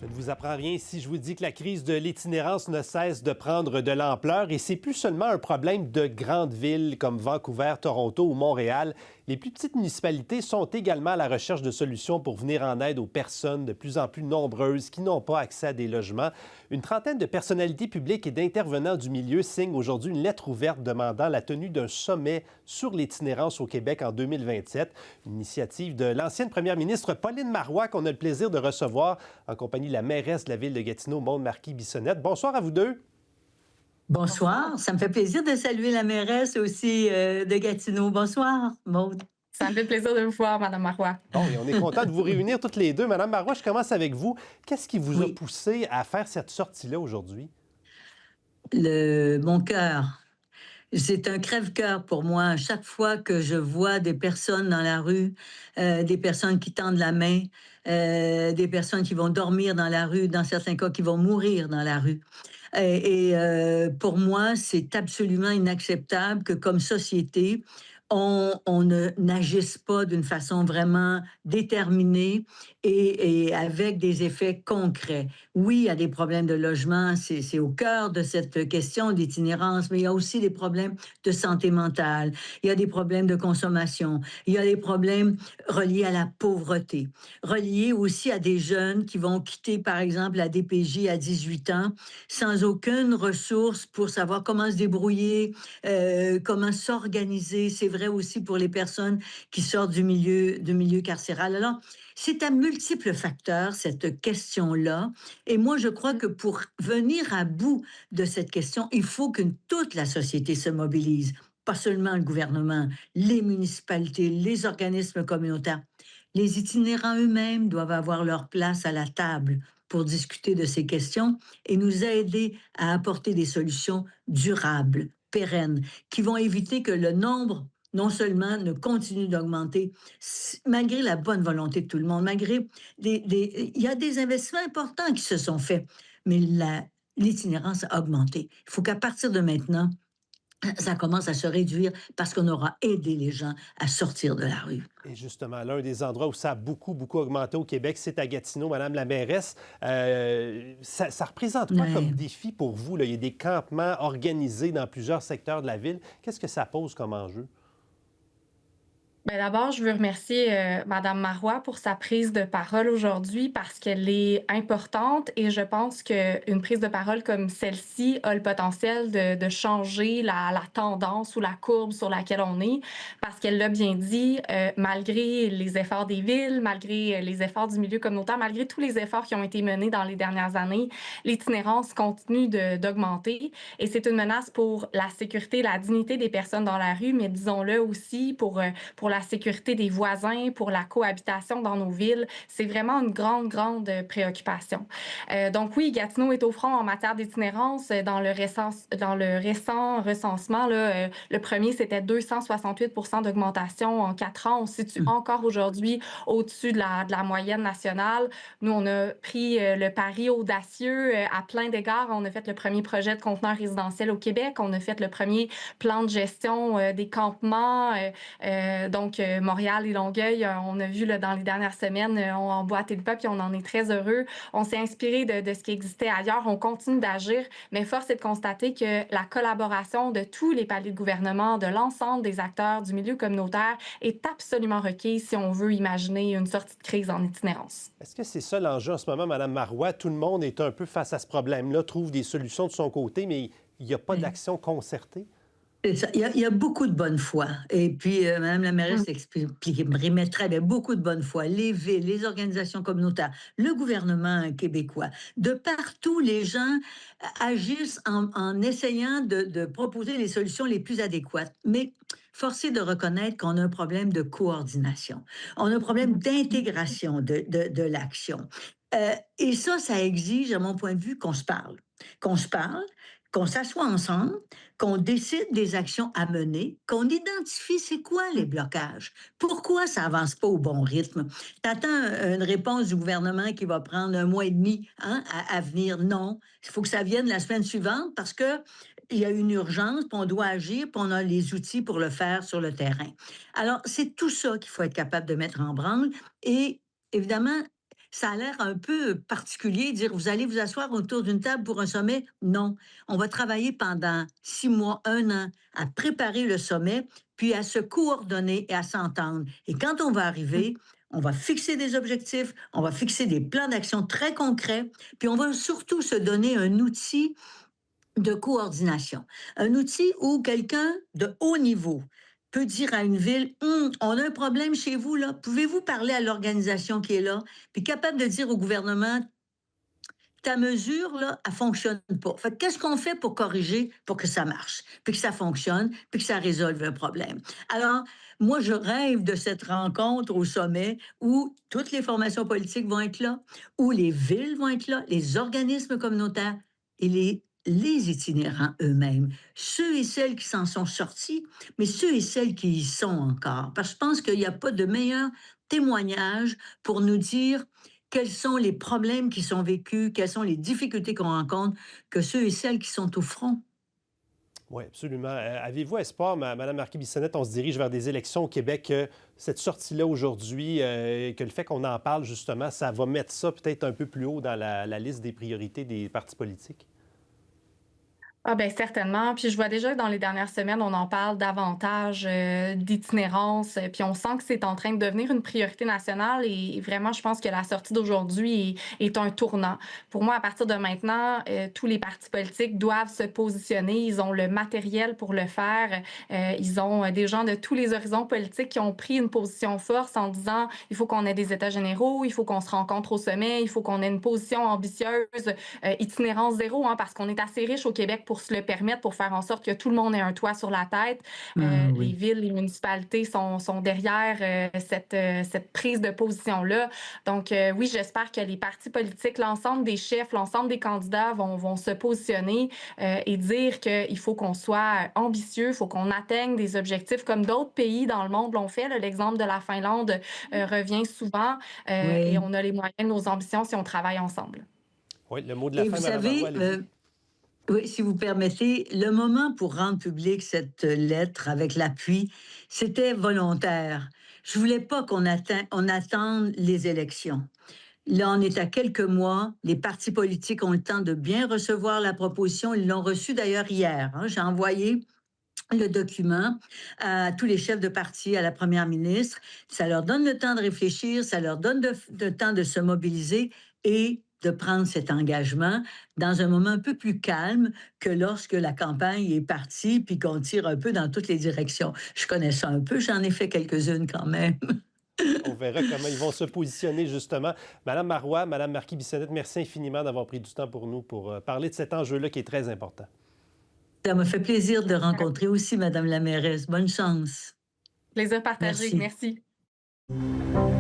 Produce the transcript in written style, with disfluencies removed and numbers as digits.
Je ne vous apprends rien si je vous dis que la crise de l'itinérance ne cesse de prendre de l'ampleur et c'est plus seulement un problème de grandes villes comme Vancouver, Toronto ou Montréal. Les plus petites municipalités sont également à la recherche de solutions pour venir en aide aux personnes de plus en plus nombreuses qui n'ont pas accès à des logements. Une trentaine de personnalités publiques et d'intervenants du milieu signent aujourd'hui une lettre ouverte demandant la tenue d'un sommet sur l'itinérance au Québec en 2027. Une initiative de l'ancienne première ministre Pauline Marois qu'on a le plaisir de recevoir en compagnie de la mairesse de la ville de Gatineau, Maude Marquis-Bissonnette. Bonsoir à vous deux. Bonsoir, ça me fait plaisir de saluer la mairesse aussi de Gatineau. Bonsoir, Maude. Ça me fait plaisir de vous voir, Mme Marois. Bon, et on est content de vous réunir toutes les deux. Madame Marois, je commence avec vous. Qu'est-ce qui vous a Oui, poussé à faire cette sortie-là aujourd'hui? mon cœur. C'est un crève-cœur pour moi. À chaque fois que je vois des personnes dans la rue, des personnes qui tendent la main, des personnes qui vont dormir dans la rue, dans certains cas qui vont mourir dans la rue. Pour moi, c'est absolument inacceptable que comme société, on ne n'agisse pas d'une façon vraiment déterminée et avec des effets concrets. Oui, il y a des problèmes de logement, c'est au cœur de cette question d'itinérance, mais il y a aussi des problèmes de santé mentale, il y a des problèmes de consommation, il y a des problèmes reliés à la pauvreté, reliés aussi à des jeunes qui vont quitter, par exemple, la DPJ à 18 ans sans aucune ressource pour savoir comment se débrouiller, comment s'organiser. C'est vrai aussi pour les personnes qui sortent du milieu carcéral. Alors, c'est à multiples facteurs, cette question-là. Et moi, je crois que pour venir à bout de cette question, il faut que toute la société se mobilise. Pas seulement le gouvernement, les municipalités, les organismes communautaires. Les itinérants eux-mêmes doivent avoir leur place à la table pour discuter de ces questions et nous aider à apporter des solutions durables, pérennes, qui vont éviter que le nombre non seulement ne continue d'augmenter, malgré la bonne volonté de tout le monde, malgré il y a des investissements importants qui se sont faits, mais l'itinérance a augmenté. Il faut qu'à partir de maintenant, ça commence à se réduire parce qu'on aura aidé les gens à sortir de la rue. Et justement, l'un des endroits où ça a beaucoup, beaucoup augmenté au Québec, c'est à Gatineau, Madame la mairesse. Ça représente quoi comme Ouais. défi pour vous, là? Il y a des campements organisés dans plusieurs secteurs de la ville. Qu'est-ce que ça pose comme enjeu? Ben d'abord, je veux remercier Madame Marois pour sa prise de parole aujourd'hui parce qu'elle est importante et je pense qu'une prise de parole comme celle-ci a le potentiel de changer la tendance ou la courbe sur laquelle on est parce qu'elle l'a bien dit, malgré les efforts des villes, malgré les efforts du milieu communautaire, malgré tous les efforts qui ont été menés dans les dernières années, l'itinérance continue d'augmenter et c'est une menace pour la sécurité, la dignité des personnes dans la rue, mais disons-le aussi pour la sécurité des voisins, pour la cohabitation dans nos villes. C'est vraiment une grande, grande préoccupation. Donc oui, Gatineau est au front en matière d'itinérance. Dans le récent recensement, là, le premier, c'était 268 d'augmentation en 4 ans. On se situe encore aujourd'hui au-dessus de la moyenne nationale. Nous, on a pris le pari audacieux à plein d'égards. On a fait le premier projet de conteneur résidentiel au Québec. On a fait le premier plan de gestion des campements. Montréal et Longueuil, on a vu là, dans les dernières semaines, on a emboîté le pas puis on en est très heureux. On s'est inspiré de ce qui existait ailleurs. On continue d'agir, mais force est de constater que la collaboration de tous les paliers de gouvernement, de l'ensemble des acteurs du milieu communautaire est absolument requise si on veut imaginer une sortie de crise en itinérance. Est-ce que c'est ça l'enjeu en ce moment, Madame Marois? Tout le monde est un peu face à ce problème-là, trouve des solutions de son côté, mais il n'y a pas d'action concertée? C'est ça. Il y a beaucoup de bonne foi. Et puis, Mme la mairesse exprimerait très bien beaucoup de bonne foi. Les villes, les organisations communautaires, le gouvernement québécois. De partout, les gens agissent en essayant de proposer les solutions les plus adéquates. Mais force est de reconnaître qu'on a un problème de coordination. On a un problème d'intégration de l'action. Et ça exige, à mon point de vue, qu'on se parle. Qu'on se parle, qu'on s'assoie ensemble, qu'on décide des actions à mener, qu'on identifie c'est quoi les blocages, pourquoi ça avance pas au bon rythme. T'attends une réponse du gouvernement qui va prendre 1 mois et demi hein, à venir. Non, il faut que ça vienne la semaine suivante parce que il y a une urgence, puis on doit agir, puis on a les outils pour le faire sur le terrain. Alors, c'est tout ça qu'il faut être capable de mettre en branle et évidemment, Ça a l'air un peu particulier, dire vous allez vous asseoir autour d'une table pour un sommet. Non, on va travailler pendant 6 mois, un an à préparer le sommet, puis à se coordonner et à s'entendre. Et quand on va arriver, on va fixer des objectifs, on va fixer des plans d'action très concrets, puis on va surtout se donner un outil de coordination. Un outil où quelqu'un de haut niveau peut dire à une ville, on a un problème chez vous, là. Pouvez-vous parler à l'organisation qui est là? Puis capable de dire au gouvernement, ta mesure, là, elle fonctionne pas. Fait que qu'est-ce qu'on fait pour corriger, pour que ça marche, puis que ça fonctionne, puis que ça résolve un problème? Alors, moi, je rêve de cette rencontre au sommet où toutes les formations politiques vont être là, où les villes vont être là, les organismes communautaires et les itinérants eux-mêmes, ceux et celles qui s'en sont sortis, mais ceux et celles qui y sont encore. Parce que je pense qu'il n'y a pas de meilleur témoignage pour nous dire quels sont les problèmes qui sont vécus, quelles sont les difficultés qu'on rencontre, que ceux et celles qui sont au front. Oui, absolument. Avez-vous espoir, Mme Marquis-Bissonnette, on se dirige vers des élections au Québec, que cette sortie-là aujourd'hui, que le fait qu'on en parle justement, ça va mettre ça peut-être un peu plus haut dans la liste des priorités des partis politiques? Ah ben certainement. Puis je vois déjà que dans les dernières semaines, on en parle davantage d'itinérance. Puis on sent que c'est en train de devenir une priorité nationale. Et vraiment, je pense que la sortie d'aujourd'hui est un tournant. Pour moi, à partir de maintenant, tous les partis politiques doivent se positionner. Ils ont le matériel pour le faire. Ils ont des gens de tous les horizons politiques qui ont pris une position forte en disant il faut qu'on ait des états généraux, il faut qu'on se rencontre au sommet, il faut qu'on ait une position ambitieuse, itinérance zéro, hein, parce qu'on est assez riche au Québec pour se le permettre, pour faire en sorte que tout le monde ait un toit sur la tête. Ah Les oui. villes, les municipalités sont derrière cette prise de position-là. Donc, oui, j'espère que les partis politiques, l'ensemble des chefs, l'ensemble des candidats vont se positionner et dire qu'il faut qu'on soit ambitieux, il faut qu'on atteigne des objectifs comme d'autres pays dans le monde l'ont fait. L'exemple de la Finlande revient souvent et Oui. on a les moyens de nos ambitions si on travaille ensemble. Oui, le mot de la Et vous fin, Mme Marois, savez, allez-y. oui, si vous permettez, le moment pour rendre public cette lettre avec l'appui, c'était volontaire. Je voulais pas on attende les élections. Là, on est à quelques mois. Les partis politiques ont le temps de bien recevoir la proposition. Ils l'ont reçue d'ailleurs hier, hein. J'ai envoyé le document à tous les chefs de parti, à la première ministre. Ça leur donne le temps de réfléchir, ça leur donne de temps de se mobiliser et de prendre cet engagement dans un moment un peu plus calme que lorsque la campagne est partie puis qu'on tire un peu dans toutes les directions. Je connais ça un peu, j'en ai fait quelques-unes quand même. On verra comment ils vont se positionner, justement. Mme Marois, Mme Marquis-Bissonnette, merci infiniment d'avoir pris du temps pour nous pour parler de cet enjeu-là qui est très important. Ça m'a fait plaisir de rencontrer aussi Madame la mairesse. Bonne chance. Plaisir partagé. Merci. Merci.